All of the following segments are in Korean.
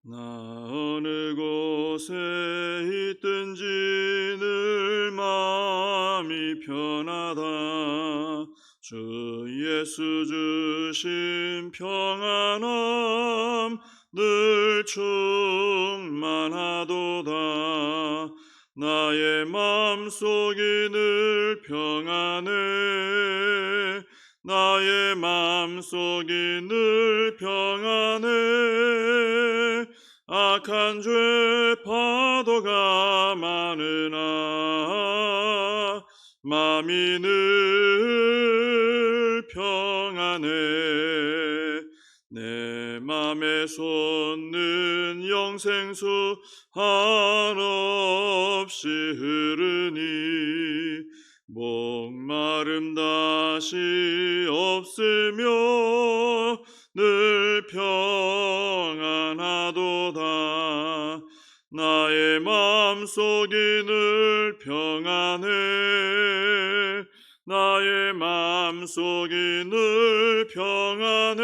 나 어느 곳에 있든지 늘 마음이 편하다. 주 예수 주신 평안함 늘 충만하도다. 나의 마음속이 늘 평안해. 나의 마음속이 늘 평안해. 악한 죄 파도가 많으나 마음이 늘 평안해. 내 맘에 솟는 영생수 한없이 흐르니 목마름 다시 없으며 늘 평안하도다. 나의 마음속이 늘 평안해. 나의 마음속이 늘 평안해.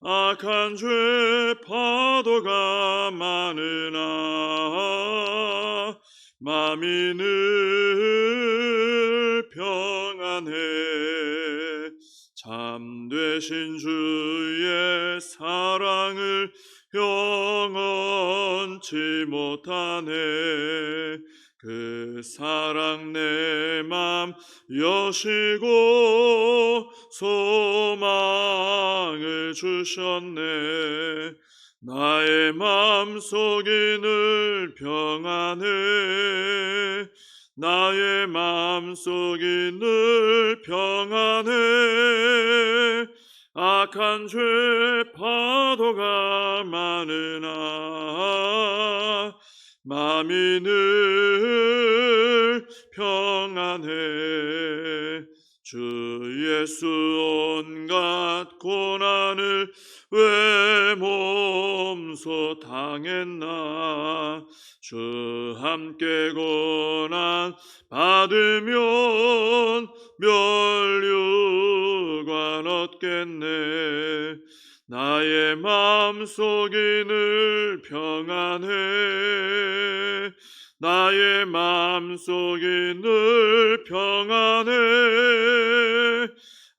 악한 죄 파도가 많으나 마음이 늘 평안해. 참되신 주의 사랑을 영원치 못하네. 그 사랑 내 맘 여시고 소망을 주셨네. 나의 마음속이 늘 평안해. 나의 마음속이 늘 평안해. 악한 죄 파도가 많으나 마음이 늘 평안해. 주 예수 온갖 고난을 왜 몸소 당했나. 주 함께 고난 받으면 멸류관 얻겠네. 나의 마음속이 늘 평안해. 나의 마음속이 늘 평안해.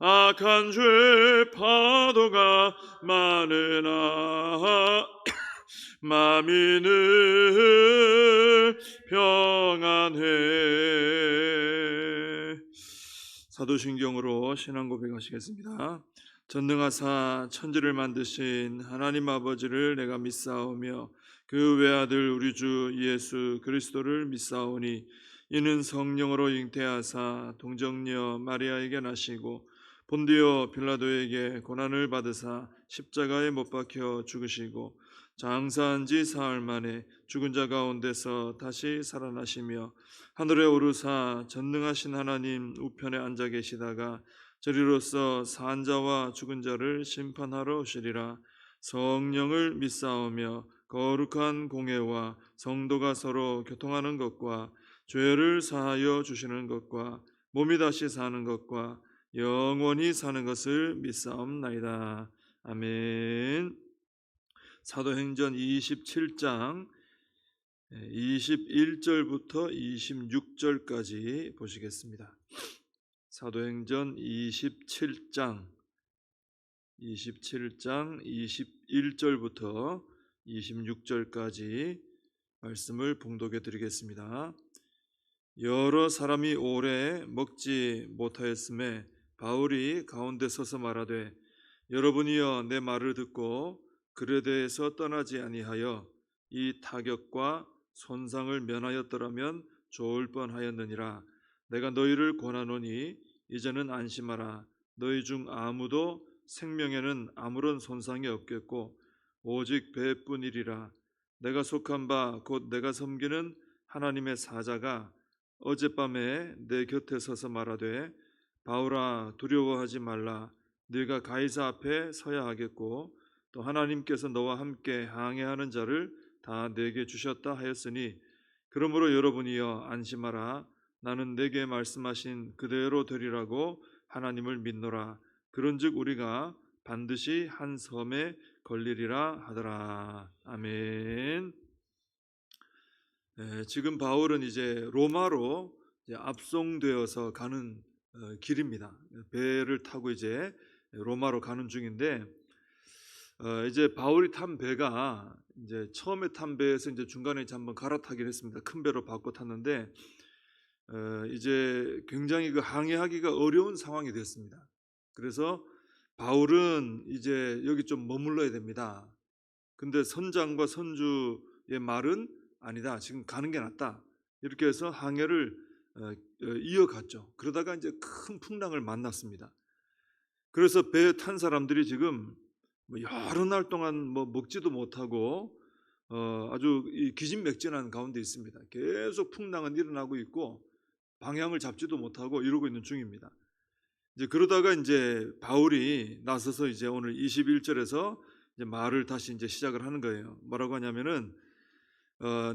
악한 죄 파도가 많으나 마음이 늘 평안해. 사도신경으로 신앙 고백하시겠습니다. 전능하사 천지를 만드신 하나님 아버지를 내가 믿사오며 그 외아들 우리 주 예수 그리스도를 믿사오니 이는 성령으로 잉태하사 동정녀 마리아에게 나시고 본디오 빌라도에게 고난을 받으사 십자가에 못 박혀 죽으시고 장사한 지 사흘 만에 죽은 자 가운데서 다시 살아나시며 하늘에 오르사 전능하신 하나님 우편에 앉아 계시다가 저리로서 산 자와 죽은 자를 심판하러 오시리라. 성령을 믿사오며 거룩한 공회와 성도가 서로 교통하는 것과 죄를 사하여 주시는 것과 몸이 다시 사는 것과 영원히 사는 것을 믿사옵나이다. 아멘. 사도행전 27장 21절부터 26절까지 보시겠습니다. 사도행전 27장 21절부터 26절까지 말씀을 봉독해 드리겠습니다. 여러 사람이 오래 먹지 못하였음에 바울이 가운데 서서 말하되 여러분이여 내 말을 듣고 그레데에서 떠나지 아니하여 이 타격과 손상을 면하였더라면 좋을 뻔하였느니라. 내가 너희를 권하노니 이제는 안심하라. 너희 중 아무도 생명에는 아무런 손상이 없겠고 오직 배뿐이리라. 내가 속한 바 곧 내가 섬기는 하나님의 사자가 어젯밤에 내 곁에 서서 말하되 바울아 두려워하지 말라. 네가 가이사 앞에 서야 하겠고 또 하나님께서 너와 함께 항해하는 자를 다 내게 주셨다 하였으니 그러므로 여러분이여 안심하라. 나는 내게 말씀하신 그대로 되리라고 하나님을 믿노라. 그런즉 우리가 반드시 한 섬에 걸리리라 하더라. 아멘. 지금 바울은 이제 로마로 이제 압송되어서 가는 길입니다. 배를 타고 이제 로마로 가는 중인데, 이제 바울이 탄 배가 이제 처음에 탄 배에서 이제 중간에 이제 한번 갈아타긴 했습니다. 큰 배로 바꿔 탔는데, 이제 굉장히 그 항해하기가 어려운 상황이 됐습니다. 그래서 바울은 이제 여기 좀 머물러야 됩니다. 근데 선장과 선주의 말은 아니다. 지금 가는 게 낫다. 이렇게 해서 항해를 이어갔죠. 그러다가 이제 큰 풍랑을 만났습니다. 그래서 배에 탄 사람들이 지금 뭐 여러 날 동안 뭐 먹지도 못하고 아주 기진맥진한 가운데 있습니다. 계속 풍랑은 일어나고 있고 방향을 잡지도 못하고 이러고 있는 중입니다. 이제 그러다가 이제 바울이 나서서 이제 오늘 21절에서 이제 말을 다시 이제 시작을 하는 거예요. 뭐라고 하냐면은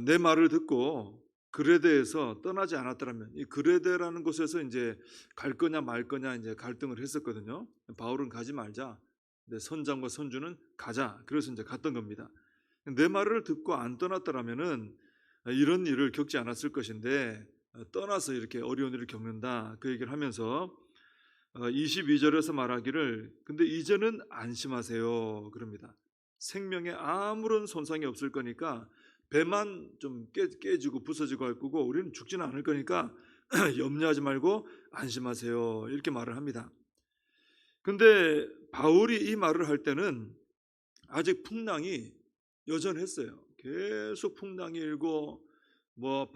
내 말을 듣고 그레데에서 떠나지 않았더라면, 이 그레데라는 곳에서 이제 갈 거냐 말 거냐 이제 갈등을 했었거든요. 바울은 가지 말자. 근데 선장과 선주는 가자. 그래서 이제 갔던 겁니다. 내 말을 듣고 안 떠났더라면은 이런 일을 겪지 않았을 것인데 떠나서 이렇게 어려운 일을 겪는다. 그 얘기를 하면서 22절에서 말하기를 근데 이제는 안심하세요. 그럽니다. 생명에 아무런 손상이 없을 거니까 배만 좀 깨지고 부서지고 할 거고 우리는 죽지는 않을 거니까 염려하지 말고 안심하세요. 이렇게 말을 합니다. 근데 바울이 이 말을 할 때는 아직 풍랑이 여전했어요. 계속 풍랑이 일고 뭐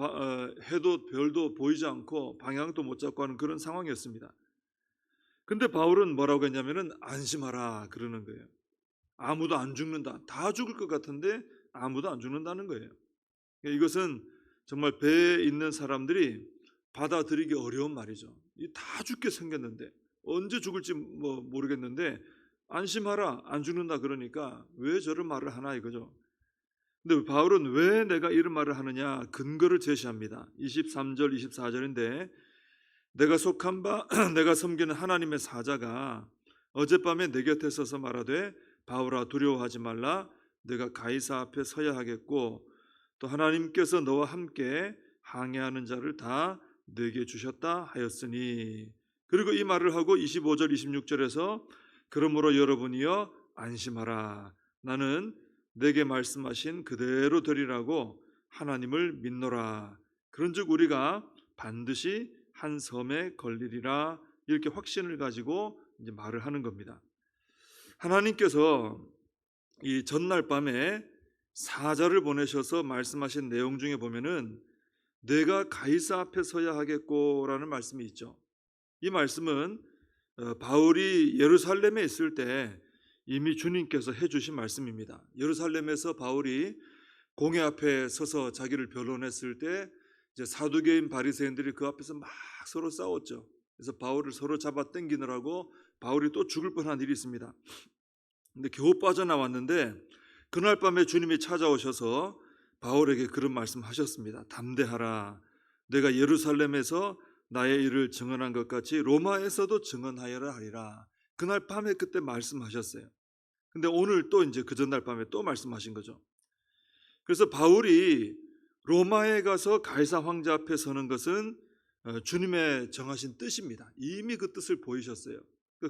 해도 별도 보이지 않고 방향도 못 잡고 하는 그런 상황이었습니다. 근데 바울은 뭐라고 했냐면은 안심하라 그러는 거예요. 아무도 안 죽는다. 다 죽을 것 같은데 아무도 안 죽는다는 거예요. 이것은 정말 배에 있는 사람들이 받아들이기 어려운 말이죠. 다 죽게 생겼는데 언제 죽을지 뭐 모르겠는데 안심하라 안 죽는다 그러니까 왜 저런 말을 하나 이거죠. 근데 바울은 왜 내가 이런 말을 하느냐 근거를 제시합니다. 23절 24절인데 내가 속한 바 내가 섬기는 하나님의 사자가 어젯밤에 내 곁에 서서 말하되 바울아 두려워하지 말라 내가 가이사 앞에 서야 하겠고 또 하나님께서 너와 함께 항해하는 자를 다 내게 주셨다 하였으니 그리고 이 말을 하고 25절 26절에서 그러므로 여러분이여 안심하라 나는 내게 말씀하신 그대로 되리라고 하나님을 믿노라 그런즉 우리가 반드시 한 섬에 걸리리라 이렇게 확신을 가지고 이제 말을 하는 겁니다. 하나님께서 이 전날 밤에 사자를 보내셔서 말씀하신 내용 중에 보면은 내가 가이사 앞에 서야 하겠고라는 말씀이 있죠. 이 말씀은 바울이 예루살렘에 있을 때 이미 주님께서 해주신 말씀입니다. 예루살렘에서 바울이 공회 앞에 서서 자기를 변론했을 때 이제 사두개인 바리새인들이 그 앞에서 막 서로 싸웠죠. 그래서 바울을 서로 잡아 당기느라고 바울이 또 죽을 뻔한 일이 있습니다. 근데 겨우 빠져나왔는데 그날 밤에 주님이 찾아오셔서 바울에게 그런 말씀하셨습니다. 담대하라. 내가 예루살렘에서 나의 일을 증언한 것 같이 로마에서도 증언하여라 하리라. 그날 밤에 그때 말씀하셨어요. 근데 오늘 또 이제 그 전날 밤에 또 말씀하신 거죠. 그래서 바울이 로마에 가서 가이사 황제 앞에 서는 것은 주님의 정하신 뜻입니다. 이미 그 뜻을 보이셨어요.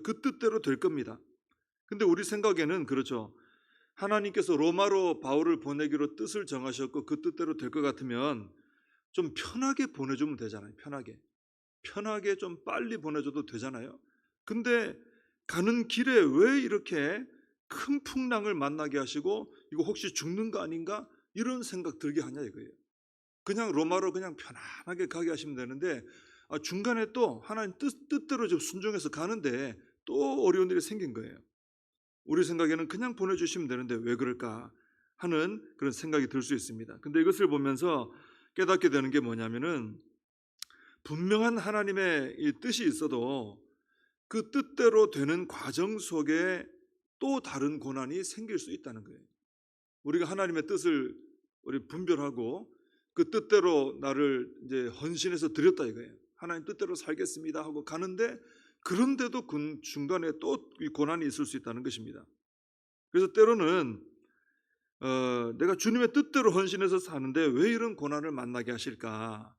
그 뜻대로 될 겁니다. 근데 우리 생각에는 그렇죠. 하나님께서 로마로 바울을 보내기로 뜻을 정하셨고 그 뜻대로 될 것 같으면 좀 편하게 보내주면 되잖아요. 편하게 좀 빨리 보내줘도 되잖아요. 근데 가는 길에 왜 이렇게 큰 풍랑을 만나게 하시고 이거 혹시 죽는 거 아닌가? 이런 생각 들게 하냐 이거예요. 그냥 로마로 그냥 편안하게 가게 하시면 되는데 중간에 또 하나님 뜻대로 좀 순종해서 가는데 또 어려운 일이 생긴 거예요. 우리 생각에는 그냥 보내주시면 되는데 왜 그럴까 하는 그런 생각이 들 수 있습니다. 근데 이것을 보면서 깨닫게 되는 게 뭐냐면은 분명한 하나님의 이 뜻이 있어도 그 뜻대로 되는 과정 속에 또 다른 고난이 생길 수 있다는 거예요. 우리가 하나님의 뜻을 우리 분별하고 그 뜻대로 나를 이제 헌신해서 드렸다 이거예요. 하나님 뜻대로 살겠습니다 하고 가는데 그런데도 중간에 또 이 고난이 있을 수 있다는 것입니다. 그래서 때로는 내가 주님의 뜻대로 헌신해서 사는데 왜 이런 고난을 만나게 하실까?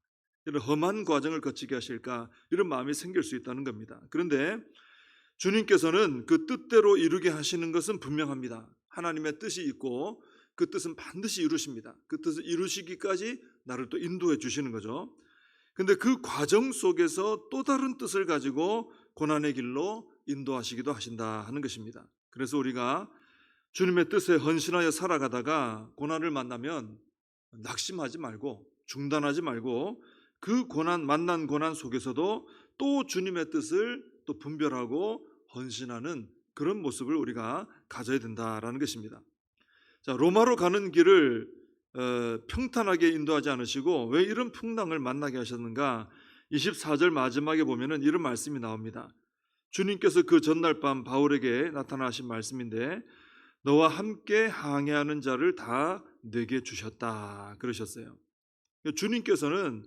이런 험한 과정을 거치게 하실까? 이런 마음이 생길 수 있다는 겁니다. 그런데 주님께서는 그 뜻대로 이루게 하시는 것은 분명합니다. 하나님의 뜻이 있고 그 뜻은 반드시 이루십니다. 그 뜻을 이루시기까지 나를 또 인도해 주시는 거죠. 근데 그 과정 속에서 또 다른 뜻을 가지고 고난의 길로 인도하시기도 하신다 하는 것입니다. 그래서 우리가 주님의 뜻에 헌신하여 살아가다가 고난을 만나면 낙심하지 말고 중단하지 말고 그 만난 고난 속에서도 또 주님의 뜻을 또 분별하고 헌신하는 그런 모습을 우리가 가져야 된다라는 것입니다. 자, 로마로 가는 길을 평탄하게 인도하지 않으시고 왜 이런 풍랑을 만나게 하셨는가? 24절 마지막에 보면은 이런 말씀이 나옵니다. 주님께서 그 전날 밤 바울에게 나타나신 말씀인데 너와 함께 항해하는 자를 다 내게 주셨다 그러셨어요. 주님께서는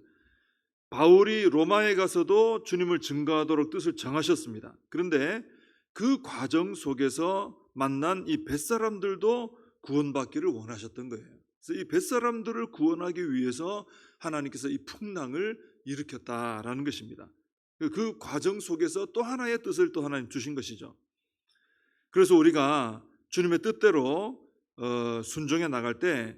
바울이 로마에 가서도 주님을 증거하도록 뜻을 정하셨습니다. 그런데 그 과정 속에서 만난 이 벳사람들도 구원받기를 원하셨던 거예요. 그래서 이 벳사람들을 구원하기 위해서 하나님께서 이 풍랑을 일으켰다라는 것입니다. 그 과정 속에서 또 하나의 뜻을 또 하나님 주신 것이죠. 그래서 우리가 주님의 뜻대로 순종해 나갈 때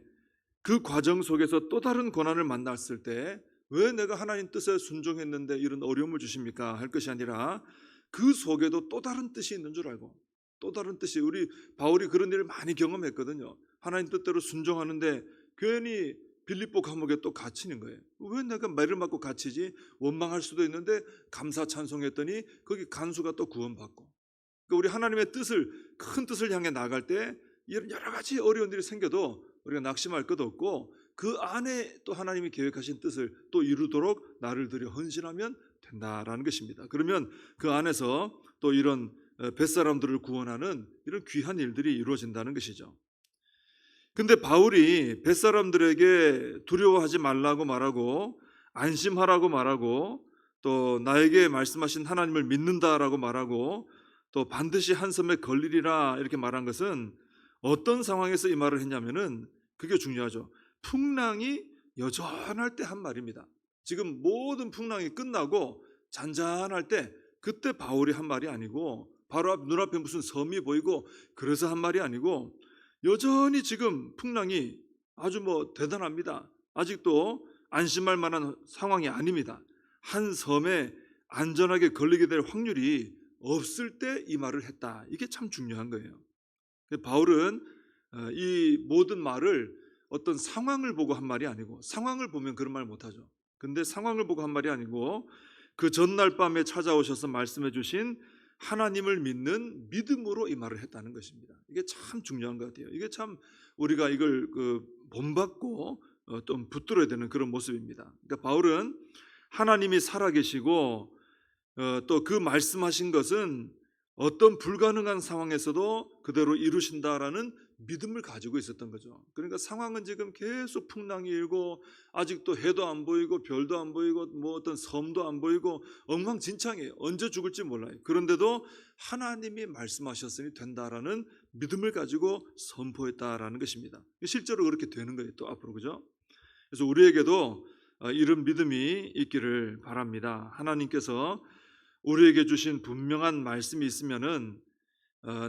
그 과정 속에서 또 다른 고난을 만났을 때 왜 내가 하나님 뜻에 순종했는데 이런 어려움을 주십니까? 할 것이 아니라 그 속에도 또 다른 뜻이 있는 줄 알고 또 다른 뜻이 우리 바울이 그런 일을 많이 경험했거든요. 하나님 뜻대로 순종하는데 괜히 빌립보 감옥에 또 갇히는 거예요. 왜 내가 매를 맞고 갇히지? 원망할 수도 있는데 감사 찬송했더니 거기 간수가 또 구원받고. 그러니까 우리 하나님의 뜻을 큰 뜻을 향해 나갈 때 이런 여러 가지 어려운 일이 생겨도 우리가 낙심할 것 없고 그 안에 또 하나님이 계획하신 뜻을 또 이루도록 나를 들여 헌신하면 된다라는 것입니다. 그러면 그 안에서 또 이런 벳사람들을 구원하는 이런 귀한 일들이 이루어진다는 것이죠. 근데 바울이 벳사람들에게 두려워하지 말라고 말하고 안심하라고 말하고 또 나에게 말씀하신 하나님을 믿는다라고 말하고 또 반드시 한 섬에 걸리리라 이렇게 말한 것은 어떤 상황에서 이 말을 했냐면은 그게 중요하죠. 풍랑이 여전할 때 한 말입니다. 지금 모든 풍랑이 끝나고 잔잔할 때 그때 바울이 한 말이 아니고 바로 눈앞에 무슨 섬이 보이고 그래서 한 말이 아니고 여전히 지금 풍랑이 아주 대단합니다. 아직도 안심할 만한 상황이 아닙니다. 한 섬에 안전하게 걸리게 될 확률이 없을 때 이 말을 했다. 이게 참 중요한 거예요. 바울은 이 모든 말을 어떤 상황을 보고 한 말이 아니고 상황을 보면 그런 말 못하죠. 근데 상황을 보고 한 말이 아니고 그 전날 밤에 찾아오셔서 말씀해 주신 하나님을 믿는 믿음으로 이 말을 했다는 것입니다. 이게 참 중요한 것 같아요. 이게 참 우리가 이걸 본받고 좀 붙들어야 되는 그런 모습입니다. 그러니까 바울은 하나님이 살아계시고 또 그 말씀하신 것은 어떤 불가능한 상황에서도 그대로 이루신다라는 믿음을 가지고 있었던 거죠. 그러니까 상황은 지금 계속 풍랑이 일고 아직도 해도 안 보이고 별도 안 보이고 어떤 섬도 안 보이고 엉망진창이에요. 언제 죽을지 몰라요. 그런데도 하나님이 말씀하셨으니 된다라는 믿음을 가지고 선포했다라는 것입니다. 실제로 그렇게 되는 거예요. 또 앞으로 그죠? 그래서 우리에게도 이런 믿음이 있기를 바랍니다. 하나님께서 우리에게 주신 분명한 말씀이 있으면은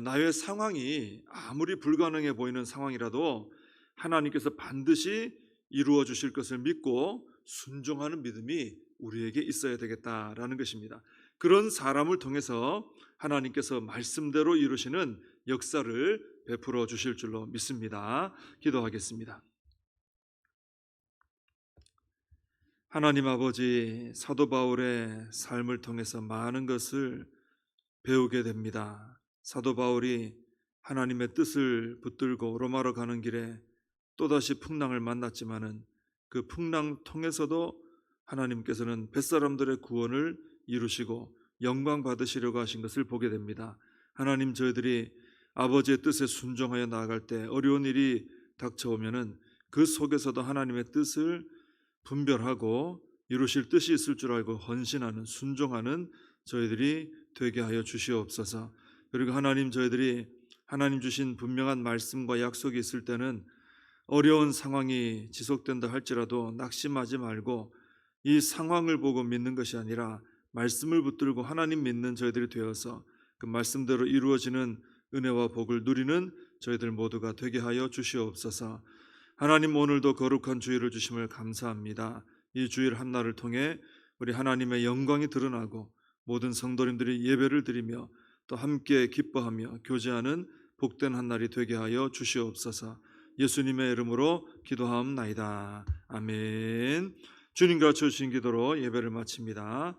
나의 상황이 아무리 불가능해 보이는 상황이라도 하나님께서 반드시 이루어 주실 것을 믿고 순종하는 믿음이 우리에게 있어야 되겠다라는 것입니다. 그런 사람을 통해서 하나님께서 말씀대로 이루시는 역사를 베풀어 주실 줄로 믿습니다. 기도하겠습니다. 하나님 아버지, 사도 바울의 삶을 통해서 많은 것을 배우게 됩니다. 사도 바울이 하나님의 뜻을 붙들고 로마로 가는 길에 또다시 풍랑을 만났지만은 그 풍랑 통해서도 하나님께서는 벳사람들의 구원을 이루시고 영광 받으시려고 하신 것을 보게 됩니다. 하나님, 저희들이 아버지의 뜻에 순종하여 나아갈 때 어려운 일이 닥쳐오면은 그 속에서도 하나님의 뜻을 분별하고 이루실 뜻이 있을 줄 알고 헌신하는 순종하는 저희들이 되게 하여 주시옵소서. 그리고 하나님, 저희들이 하나님 주신 분명한 말씀과 약속이 있을 때는 어려운 상황이 지속된다 할지라도 낙심하지 말고 이 상황을 보고 믿는 것이 아니라 말씀을 붙들고 하나님 믿는 저희들이 되어서 그 말씀대로 이루어지는 은혜와 복을 누리는 저희들 모두가 되게 하여 주시옵소서. 하나님, 오늘도 거룩한 주일을 주심을 감사합니다. 이 주일 한날을 통해 우리 하나님의 영광이 드러나고 모든 성도님들이 예배를 드리며 또 함께 기뻐하며 교제하는 복된 한날이 되게 하여 주시옵소서. 예수님의 이름으로 기도하옵나이다. 아멘. 주님과 주신 기도로 예배를 마칩니다.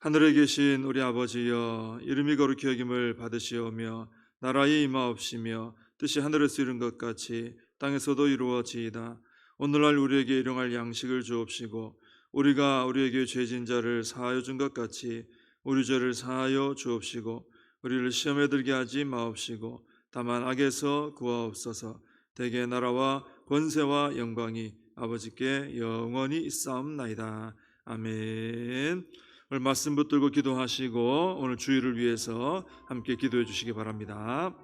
하늘에 계신 우리 아버지여, 이름이 거룩히 여김을 받으시오며 나라의 임하옵시며 뜻이 하늘에서 이룬 것 같이 땅에서도 이루어지이다. 오늘날 우리에게 일용할 양식을 주옵시고 우리가 우리에게 죄진 자를 사하여 준 것 같이 우리 죄를 사하여 주옵시고 우리를 시험에 들게 하지 마옵시고 다만 악에서 구하옵소서. 대개 나라와 권세와 영광이 아버지께 영원히 있사옵나이다. 아멘. 오늘 말씀 붙들고 기도하시고 오늘 주일을 위해서 함께 기도해 주시기 바랍니다.